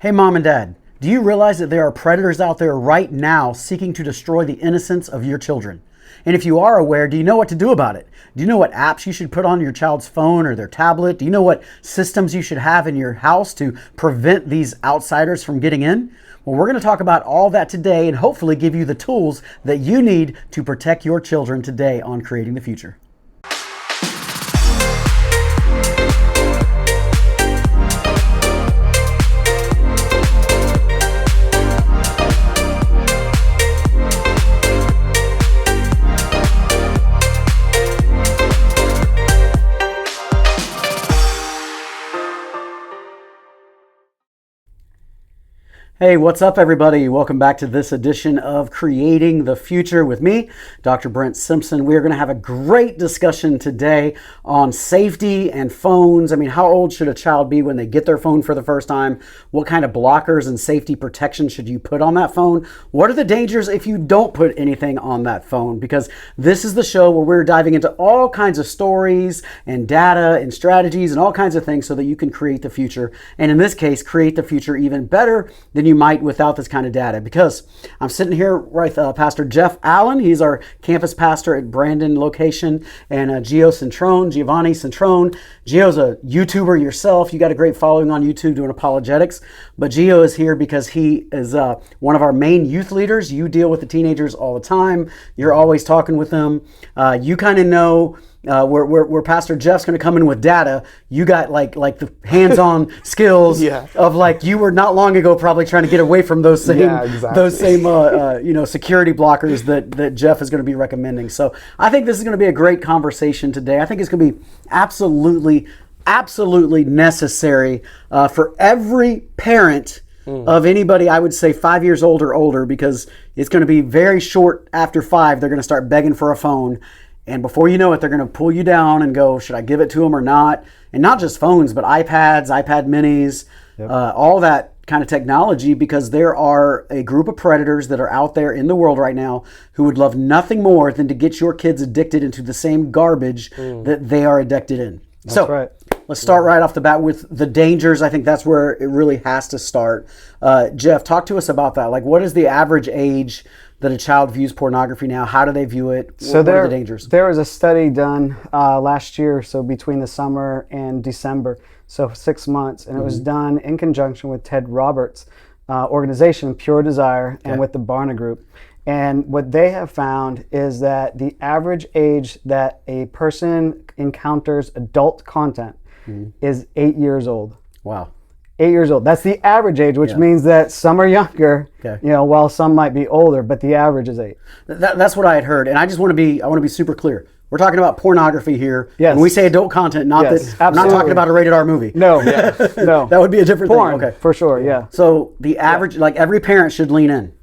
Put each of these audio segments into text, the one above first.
Hey, mom and dad, do you realize that there are predators out there right now seeking to destroy the innocence of your children? And if you are aware, do you know what to do about it? Do you know what apps you should put on your child's phone or their tablet? Do you know what systems you should have in your house to prevent these outsiders from getting in? Well, we're going to talk about all that today and hopefully give you the tools that you need to protect your children today on Creating the Future. Hey, what's up, everybody? Welcome back to this edition of Creating the Future with me, Dr. Brent Simpson. We are going to have a great discussion today on safety and phones. I mean, how old should a child be when they get their phone for the first time? What kind of blockers and safety protection should you put on that phone? What are the dangers if you don't put anything on that phone? Because this is the show where we're diving into all kinds of stories and data and strategies and all kinds of things so that you can create the future. And in this case, create the future even better than you might without this kind of data, because I'm sitting here with Pastor Jeff Allen. He's our campus pastor at Brandon location, and Jiovanni Cintron. Gio's a YouTuber yourself. You got a great following on YouTube doing apologetics, but Gio is here because he is one of our main youth leaders. You deal with the teenagers all the time. You're always talking with them. You kind of know where Pastor Jeff's going to come in with data. You got like the hands-on skills of like you were not long ago probably trying to get away from those same security blockers that Jeff is going to be recommending. So I think this is going to be a great conversation today. I think it's going to be absolutely necessary for every parent of anybody, I would say 5 years old or older, because it's going to be very short after 5. They're going to start begging for a phone. And before you know it, they're going to pull you down and go, should I give it to them or not? And not just phones, but iPads, iPad minis, all that kind of technology, because there are a group of predators that are out there in the world right now who would love nothing more than to get your kids addicted into the same garbage that they are addicted in. That's right. Let's start right off the bat with the dangers. I think that's where it really has to start. Jeff, talk to us about that. Like, what is the average age that a child views pornography now? How do they view it? What are the dangers? There was a study done last year, so between the summer and December, so 6 months, and it was done in conjunction with Ted Roberts' organization, Pure Desire, and with the Barna Group. And what they have found is that the average age that a person encounters adult content is 8 years old. Wow. 8 years old. That's the average age, which means that some are younger, while some might be older, but the average is 8. That's what I had heard, and I want to be super clear. We're talking about pornography here. Yes. When we say adult content, not that I'm not talking about a rated R movie. No, no. That would be a different Porn, thing. Okay, for sure, yeah. So the average, like every parent should lean in.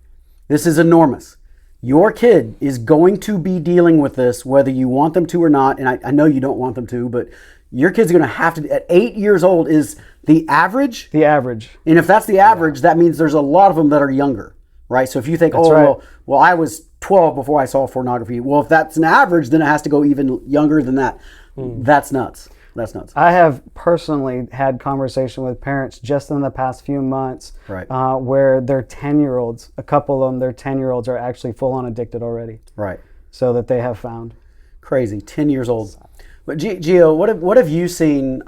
This is enormous. Your kid is going to be dealing with this, whether you want them to or not, and I know you don't want them to, but your kid's going to have to, at 8 years old is the average? The average. And if that's the average, that means there's a lot of them that are younger, right? So if you think, well, I was 12 before I saw pornography. Well, if that's an average, then it has to go even younger than that. That's nuts. That's nuts. I have personally had conversation with parents just in the past few months where their 10-year-olds, a couple of them, their 10-year-olds are actually full-on addicted already. Right. So that they have found. Crazy, 10 years old. But Gio, what have you seen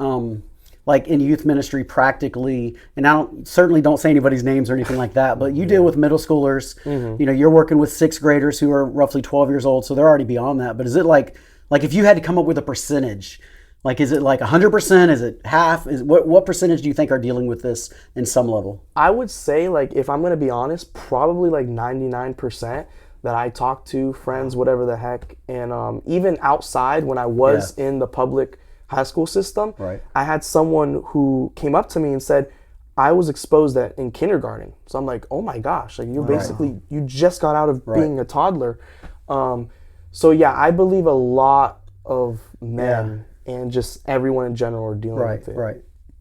like in youth ministry practically? And I certainly don't say anybody's names or anything like that, but you deal with middle schoolers. You know, you're working with 6th graders who are roughly 12 years old, so they're already beyond that. But is it like if you had to come up with a percentage, like is it like 100%? Is it half? What percentage do you think are dealing with this in some level? I would say, like, if I'm going to be honest, probably like 99%. That I talk to, friends, whatever the heck. And even outside, when I was in the public high school system, I had someone who came up to me and said, I was exposed that in kindergarten. So I'm like, oh my gosh, like you're basically, you just got out of being a toddler. So yeah, I believe a lot of men and just everyone in general are dealing with it. Right.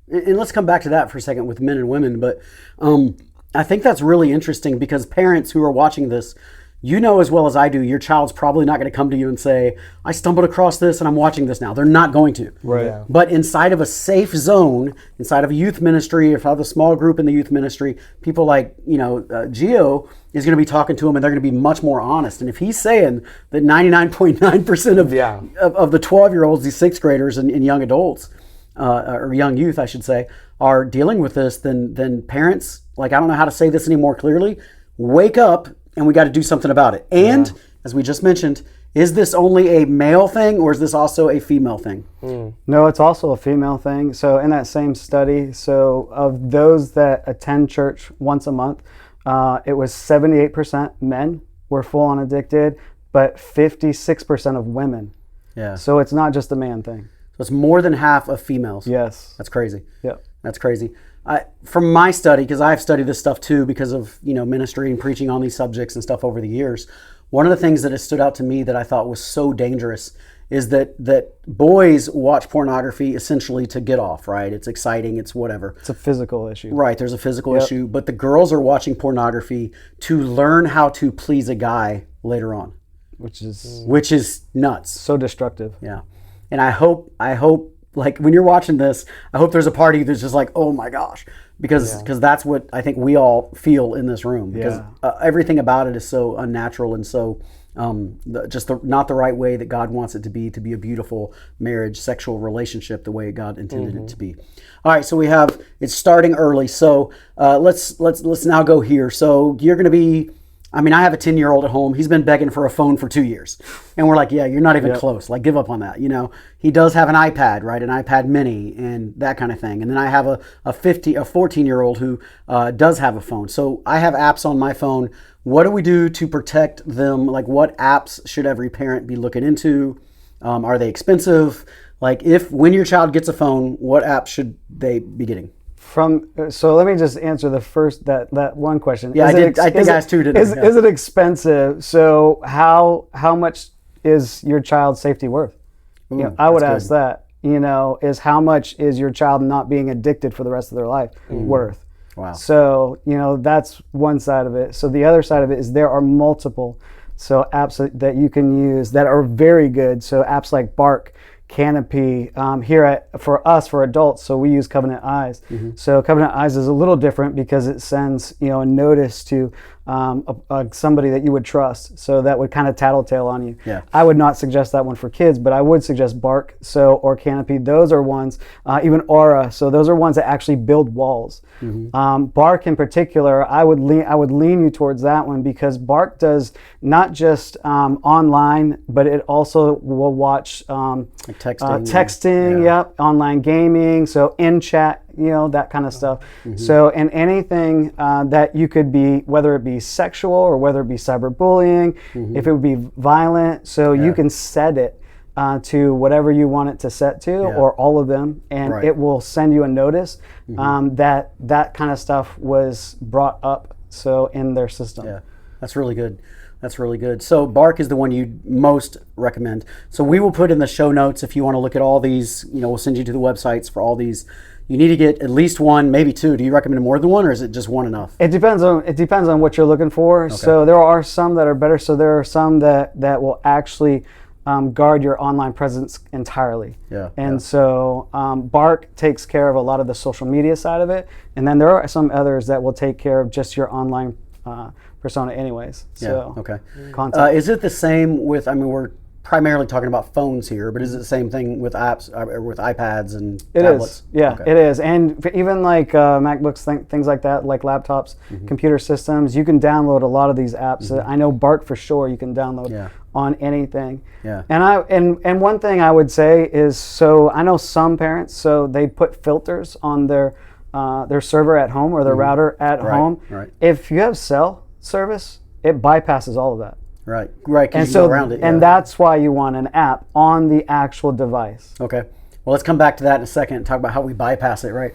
And let's come back to that for a second with men and women. But I think that's really interesting because parents who are watching this, you know as well as I do, your child's probably not going to come to you and say, I stumbled across this and I'm watching this now. They're not going to. Right. Yeah. But inside of a safe zone, inside of a youth ministry, if I have a small group in the youth ministry, people like, Gio is going to be talking to them and they're going to be much more honest. And if he's saying that 99.9% of the 12-year-olds, these sixth graders and young adults, or young youth, I should say, are dealing with this, then parents, like, I don't know how to say this any more clearly, wake up and we got to do something about it. And as we just mentioned, is this only a male thing or is this also a female thing? No, it's also a female thing. So in that same study, so of those that attend church once a month, it was 78% men were full on addicted, but 56% of women. Yeah. So it's not just a man thing. So it's more than half of females. Yes. That's crazy. Yep. That's crazy. From my study, because I've studied this stuff too because of ministry and preaching on these subjects and stuff over the years, one of the things that has stood out to me that I thought was so dangerous is that boys watch pornography essentially to get off, right? It's exciting, it's whatever. It's a physical issue. Right, there's a physical issue, but the girls are watching pornography to learn how to please a guy later on. Which is nuts. So destructive. Yeah. And I hope like when you're watching this, I hope there's a party that's just like, oh my gosh, because that's what I think we all feel in this room, because everything about it is so unnatural and so not the right way that God wants it to be a beautiful marriage, sexual relationship, the way God intended it to be. All right, so it's starting early. So let's now go here. So you're going to be, I have a 10-year-old at home. He's been begging for a phone for 2 years. And we're like, yeah, you're not even close. Like, give up on that. He does have an iPad, right? An iPad mini and that kind of thing. And then I have a 14-year-old who does have a phone. So I have apps on my phone. What do we do to protect them? Like, what apps should every parent be looking into? Are they expensive? Like, when your child gets a phone, what apps should they be getting? So let me just answer the first that one question. Yeah, I think I asked two today. Is it expensive? So how much is your child's safety worth? I would ask that. Is how much is your child not being addicted for the rest of their life worth? Wow. So that's one side of it. So the other side of it is there are multiple apps that you can use that are very good. So apps like Bark, Canopy, for adults, so we use Covenant Eyes. So Covenant Eyes is a little different because it sends a notice to somebody that you would trust, so that would kind of tattletale on you. I would not suggest that one for kids, but I would suggest Bark or Canopy. Those are ones, even Aura, so those are ones that actually build walls. Bark in particular, I would lean you towards that one, because Bark does not just online, but it also will watch like texting, online gaming, so in chat, that kind of stuff. So, and anything that you could be, whether it be sexual or whether it be cyberbullying, if it would be violent, so you can set it to whatever you want it to set to, or all of them, and it will send you a notice that kind of stuff was brought up in their system. Yeah, that's really good. That's really good. So Bark is the one you most recommend. So we will put in the show notes if you want to look at all these. We'll send you to the websites for all these. You need to get at least one, maybe two. Do you recommend more than one, or is it just one enough? It depends on what you're looking for. Okay. So there are some that are better. So there are some that will actually guard your online presence entirely. So Bark takes care of a lot of the social media side of it, and then there are some others that will take care of just your online persona anyways. Content. Is it the same with, we're primarily talking about phones here, but is it the same thing with apps, or with iPads and tablets? It is. And even like MacBooks, things like that, like laptops, computer systems, you can download a lot of these apps. I know Bark for sure you can download on anything. And one thing I would say is, so I know some parents, so they put filters on their server at home or their router at home. If you have cell service, it bypasses all of that. Right. And so, around it, and that's why you want an app on the actual device. Okay. Well, let's come back to that in a second and talk about how we bypass it, right?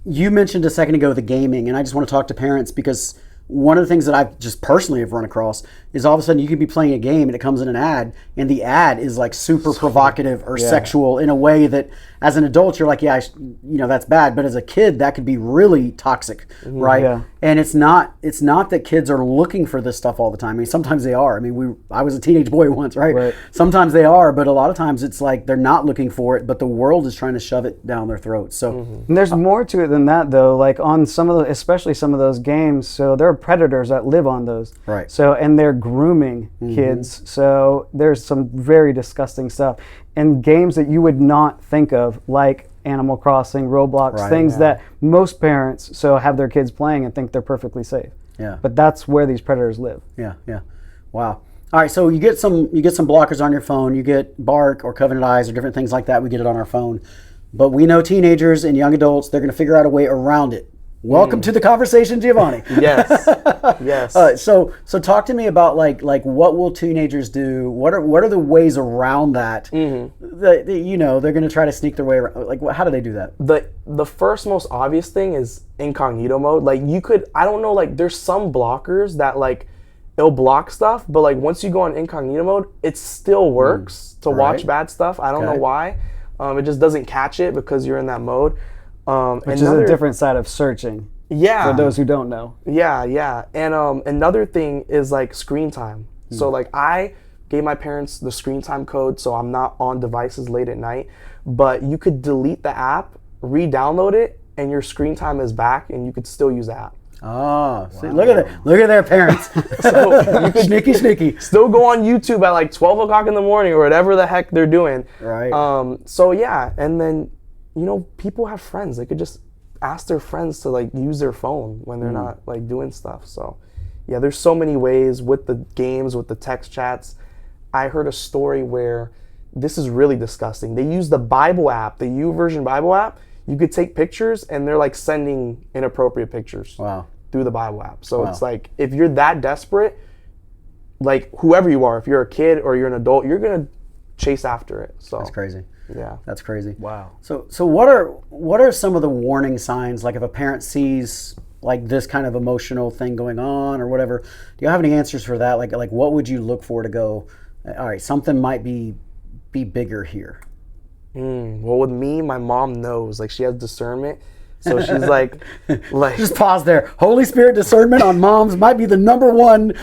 You mentioned a second ago the gaming, and I just want to talk to parents because one of the things that I've just personally have run across is all of a sudden you could be playing a game and it comes in an ad, and the ad is like super provocative or sexual in a way that as an adult you're like, that's bad, but as a kid that could be really toxic, right? Yeah. And it's not that kids are looking for this stuff all the time. I mean, sometimes they are. I mean, I was a teenage boy once, right? Sometimes they are, but a lot of times it's like they're not looking for it, but the world is trying to shove it down their throats. So and there's more to it than that, though. Like on some of especially some of those games, so there are predators that live on those, right? So and they're grooming kids. So there's some very disgusting stuff, and games that you would not think of, like Animal Crossing, Roblox, things that most parents have their kids playing and think they're perfectly safe. Yeah. But that's where these predators live. Yeah. Wow. All right, so you get some blockers on your phone. You get Bark or Covenant Eyes or different things like that. We get it on our phone. But we know teenagers and young adults, they're going to figure out a way around it. Welcome to the conversation, Jiovanni. Yes. Yes. So talk to me about like what will teenagers do? What are the ways around that? That they're going to try to sneak their way around. Like, how do they do that? The first most obvious thing is incognito mode. Like I don't know, like there's some blockers that like it'll block stuff, but like once you go on incognito mode, it still works to watch bad stuff. I don't know why. It just doesn't catch it because you're in that mode. Which is a different side of searching. Yeah. For those who don't know. Yeah. And another thing is like screen time. So like I gave my parents the screen time code so I'm not on devices late at night. But you could delete the app, re-download it, and your screen time is back and you could still use the app. Oh, see, look at their parents. So you could sneaky. Still go on YouTube at like 12 o'clock in the morning or whatever the heck they're doing. Right. So yeah, and then people have friends. They could just ask their friends to like use their phone when they're not like doing stuff. So yeah, there's so many ways with the games, with the text chats. I heard a story where this is really disgusting. They use the Bible app, the YouVersion Bible app. You could take pictures and they're like sending inappropriate pictures through the Bible app. So it's like, if you're that desperate, like whoever you are, if you're a kid or you're an adult, you're going to chase after it. So that's crazy. Yeah. That's crazy. Wow. So what are some of the warning signs, like if a parent sees like this kind of emotional thing going on or whatever? Do you have any answers for that? Like what would you look for to go, all right, something might be bigger here? Well, with me, my mom knows. Like, she has discernment. So she's like just pause there. Holy Spirit discernment on moms might be the number one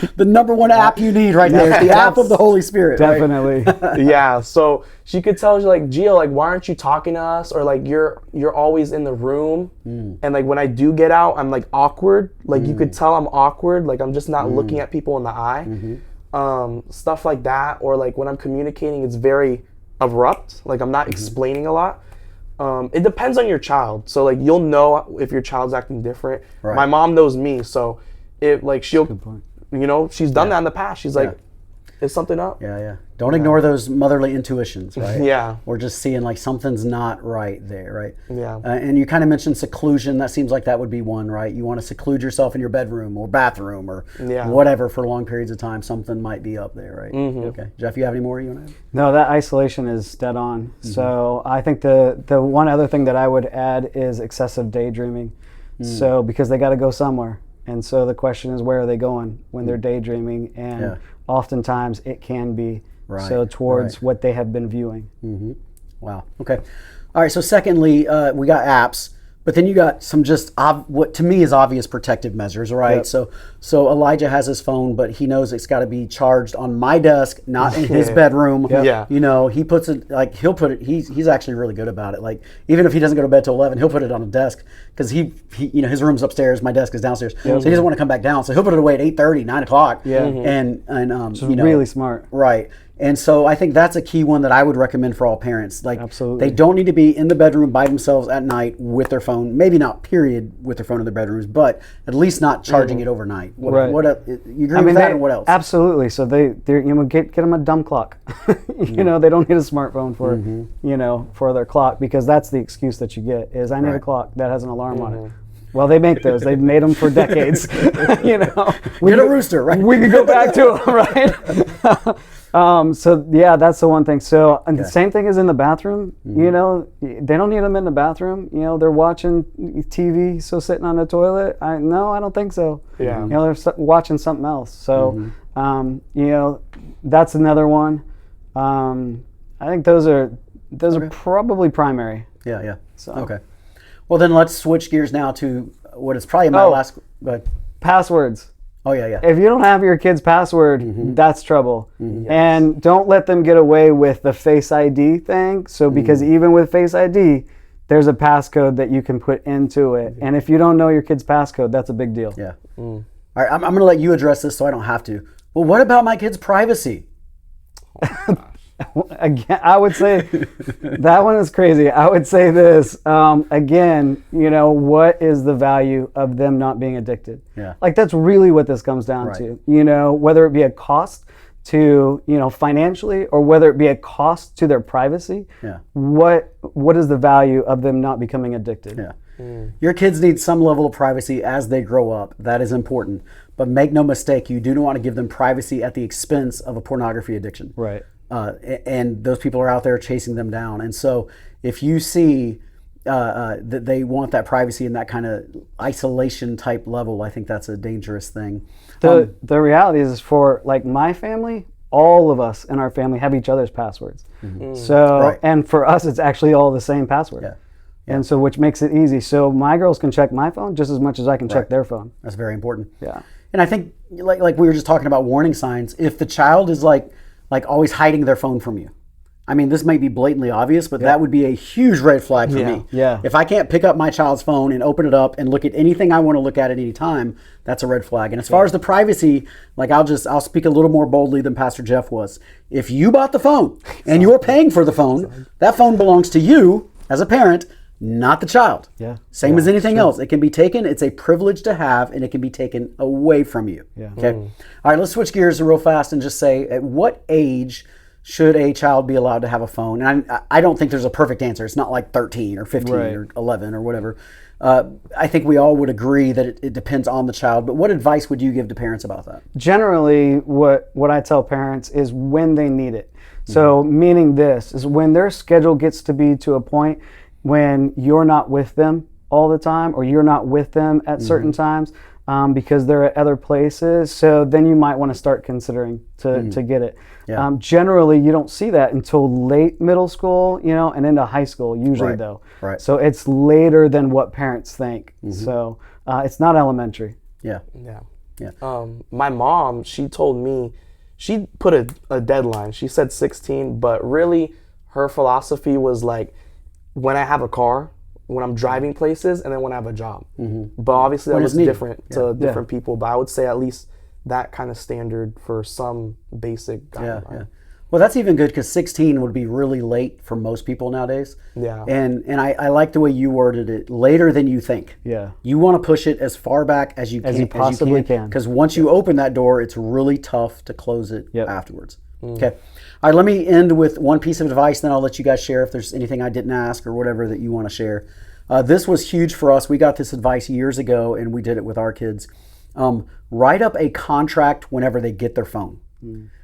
app you need right there. It's the app of the Holy Spirit. Definitely. Right? Yeah. So she could tell you like, Gio, like, why aren't you talking to us? Or like, you're always in the room. And like when I do get out, I'm like awkward. Like you could tell I'm awkward. Like I'm just not looking at people in the eye. Stuff like that. Or like when I'm communicating, it's very abrupt. Like I'm not explaining a lot. It depends on your child. So like you'll know if your child's acting different. Right. My mom knows me, so if like she's done that in the past. She's like, is something up? Yeah. Don't ignore those motherly intuitions, right? Yeah. Or just seeing like something's not right there, right? Yeah. And you kind of mentioned seclusion. That seems like that would be one, right? You want to seclude yourself in your bedroom or bathroom or whatever for long periods of time. Something might be up there, right? Okay. Jeff, you have any more you want to add? No, that isolation is dead on. So I think the one other thing that I would add is excessive daydreaming. So because they got to go somewhere. And so the question is, where are they going when they're daydreaming? And oftentimes it can be towards what they have been viewing. Wow. Okay. All right. So secondly, we got apps, but then you got some just what to me is obvious protective measures, right? So Elijah has his phone, but he knows it's got to be charged on my desk, not in his bedroom. He puts it like he'll put it. He's actually really good about it. Like even if he doesn't go to bed till 11, he'll put it on a desk because he his room's upstairs, my desk is downstairs, so he doesn't want to come back down. So he'll put it away at 8:30, 9 o'clock. And really smart, right? And so I think that's a key one that I would recommend for all parents. Like, absolutely, they don't need to be in the bedroom by themselves at night with their phone. Maybe not period with their phone in their bedrooms, but at least not charging it overnight. You agree with that? And what else? Absolutely. So they get them a dumb clock. They don't need a smartphone for for their clock, because that's the excuse that you get is I need a clock that has an alarm on it. Well, they make those. They've made them for decades. Get a rooster, right? We can go back to them, right? So yeah, that's the one thing. So and the same thing is in the bathroom. You know, they don't need them in the bathroom. You know, they're watching TV, so sitting on the toilet. I don't think so. Yeah. You know, they're watching something else. So you know, that's another one. I think those are probably primary. Yeah. So. Okay. Well, then let's switch gears now to what is probably my last. Go ahead. Passwords. Oh yeah. If you don't have your kid's password, that's trouble. Yes. And don't let them get away with the Face ID thing. So because even with Face ID, there's a passcode that you can put into it. And if you don't know your kid's passcode, that's a big deal. Yeah. All right, I'm going to let you address this so I don't have to. Well, what about my kid's privacy? Again, I would say that one is crazy. I would say this again. You know, what is the value of them not being addicted? Yeah, like that's really what this comes down to. You know, whether it be a cost to financially, or whether it be a cost to their privacy. Yeah, what is the value of them not becoming addicted? Yeah, your kids need some level of privacy as they grow up. That is important. But make no mistake, you do not want to give them privacy at the expense of a pornography addiction. Right. And those people are out there chasing them down. And so if you see that they want that privacy in that kind of isolation type level, I think that's a dangerous thing. The reality is, for like my family, all of us in our family have each other's passwords. So, and for us, it's actually all the same password. Yeah. And so, which makes it easy. So my girls can check my phone just as much as I can check their phone. That's very important. Yeah. And I think, like we were just talking about warning signs, if the child is like always hiding their phone from you. I mean, this might be blatantly obvious, but that would be a huge red flag for me. Yeah. If I can't pick up my child's phone and open it up and look at anything I want to look at any time, that's a red flag. And as far as the privacy, like I'll speak a little more boldly than Pastor Jeff was. If you bought the phone and you're paying for the phone, that phone belongs to you as a parent, not the child. Yeah. Same as anything else. It can be taken. It's a privilege to have, and it can be taken away from you. Yeah. Okay. All right, let's switch gears real fast and just say, at what age should a child be allowed to have a phone? And I don't think there's a perfect answer. It's not like 13 or 15 or 11 or whatever. I think we all would agree that it depends on the child. But what advice would you give to parents about that? Generally, what I tell parents is when they need it. So meaning this is when their schedule gets to be to a point when you're not with them all the time, or you're not with them at certain times because they're at other places. So then you might want to start considering to get it. Yeah. Generally, you don't see that until late middle school, and into high school usually though. Right. So it's later than what parents think. So it's not elementary. Yeah. My mom, she told me, she put a deadline. She said 16, but really her philosophy was like, when I have a car, when I'm driving places, and then when I have a job. But obviously that was different to different people. But I would say at least that kind of standard for some basic guideline. Yeah. Well, that's even good, because 16 would be really late for most people nowadays. Yeah. And I like the way you worded it, later than you think. Yeah. You want to push it as far back as you possibly can. Because once you open that door, it's really tough to close it afterwards. Okay. All right, let me end with one piece of advice, then I'll let you guys share if there's anything I didn't ask or whatever that you want to share. This was huge for us. We got this advice years ago, and we did it with our kids. Write up a contract whenever they get their phone.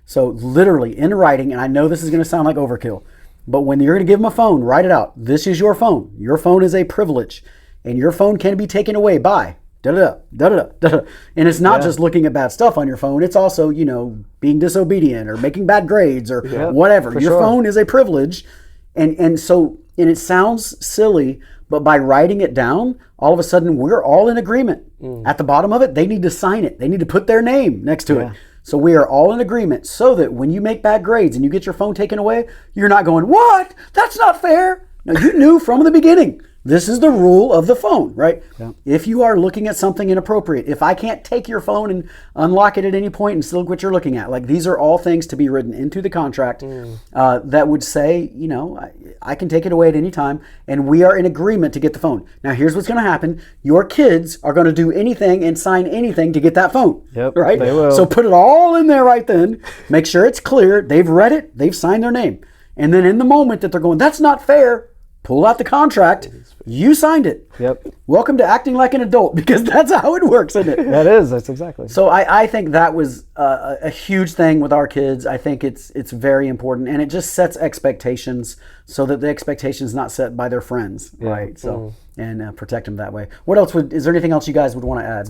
So literally in writing, and I know this is going to sound like overkill, but when you're going to give them a phone, write it out. This is your phone. Your phone is a privilege, and your phone can be taken away by da-da-da. And it's not just looking at bad stuff on your phone. It's also, being disobedient or making bad grades or whatever. Your phone is a privilege. And so it sounds silly, but by writing it down, all of a sudden we're all in agreement. At the bottom of it, they need to sign it. They need to put their name next to it. So we are all in agreement, so that when you make bad grades and you get your phone taken away, you're not going, "What? That's not fair." No, you knew from the beginning. This is the rule of the phone, right? Yeah. If you are looking at something inappropriate, if I can't take your phone and unlock it at any point and still look what you're looking at, like these are all things to be written into the contract that would say, I can take it away at any time, and we are in agreement to get the phone. Now, here's what's going to happen. Your kids are going to do anything and sign anything to get that phone, right? They will. So put it all in there right then. Make sure it's clear. They've read it. They've signed their name. And then in the moment that they're going, "That's not fair," pull out the contract. You signed it. Yep. Welcome to acting like an adult, because that's how it works, isn't it? That's exactly. So I think that was a huge thing with our kids. I think it's very important, and it just sets expectations so that the expectations not set by their friends, right? So and protect them that way. What else is there anything else you guys would want to add?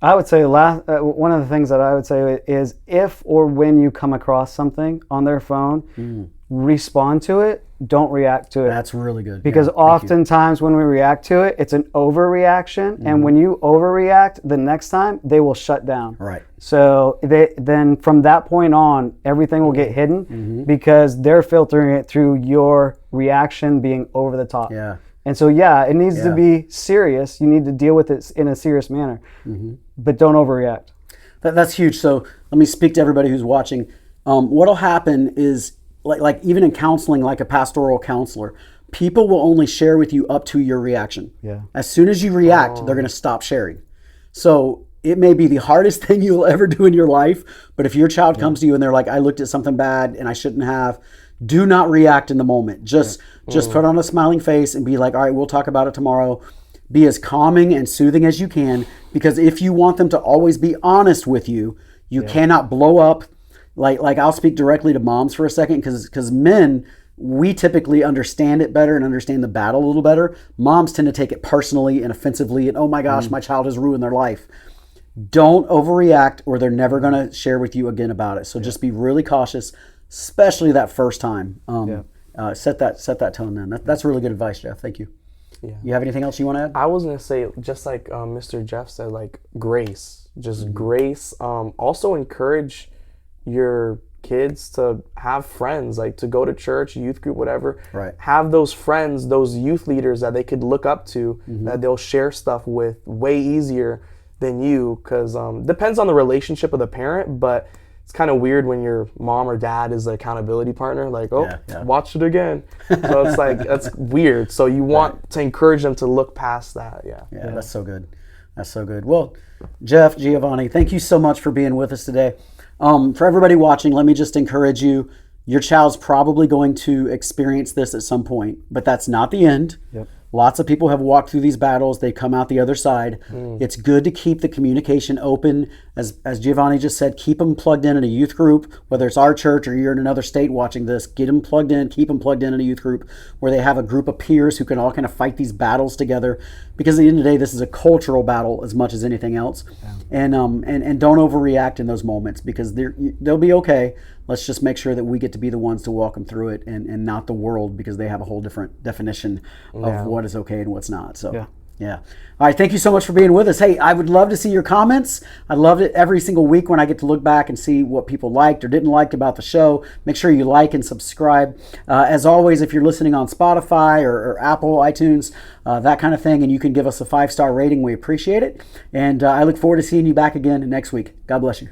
I would say one of the things that I would say is if or when you come across something on their phone, respond to it. Don't react to it. That's really good. Because oftentimes when we react to it, it's an overreaction. And when you overreact, the next time they will shut down. Right. So then from that point on, everything will get hidden because they're filtering it through your reaction being over the top. Yeah. And so, it needs to be serious. You need to deal with it in a serious manner, but don't overreact. That's huge. So let me speak to everybody who's watching. What'll happen is, like even in counseling, like a pastoral counselor, people will only share with you up to your reaction. Yeah. As soon as you react, they're going to stop sharing. So it may be the hardest thing you'll ever do in your life, but if your child comes to you and they're like, I looked at something bad and I shouldn't have, do not react in the moment. Just put on a smiling face and be like, all right, we'll talk about it tomorrow. Be as calming and soothing as you can, because if you want them to always be honest with you, you cannot blow up. Like I'll speak directly to moms for a second, because men, we typically understand it better and understand the battle a little better. Moms tend to take it personally and offensively, and oh my gosh, my child has ruined their life. Don't overreact, or they're never going to share with you again about it. So just be really cautious, especially that first time. Set that tone then. That's really good advice, Jeff. Thank you. Yeah. You have anything else you want to add? I was going to say, just like Mr. Jeff said, like grace. Just grace. Also encourage your kids to have friends, like to go to church, youth group, whatever. Right. Have those friends, those youth leaders that they could look up to, that they'll share stuff with way easier than you, because depends on the relationship of the parent, but it's kind of weird when your mom or dad is the accountability partner, like, watch it again. So it's like, that's weird. So you want to encourage them to look past that. Yeah, that's so good. That's so good. Well, Jeff, Jiovanni, thank you so much for being with us today. For everybody watching, let me just encourage you. Your child's probably going to experience this at some point, but that's not the end. Yep. Lots of people have walked through these battles. They come out the other side. It's good to keep the communication open. As Jiovanni just said, keep them plugged in a youth group, whether it's our church or you're in another state watching this. Get them plugged in, keep them plugged in a youth group where they have a group of peers who can all kind of fight these battles together. Because at the end of the day, this is a cultural battle as much as anything else. Yeah. And don't overreact in those moments, because they'll be okay. Let's just make sure that we get to be the ones to walk them through it, and not the world, because they have a whole different definition of what is okay and what's not. So, yeah. All right, thank you so much for being with us. Hey, I would love to see your comments. I love it every single week when I get to look back and see what people liked or didn't like about the show. Make sure you like and subscribe. As always, if you're listening on Spotify or Apple, iTunes, that kind of thing, and you can give us a 5-star rating, we appreciate it. And I look forward to seeing you back again next week. God bless you.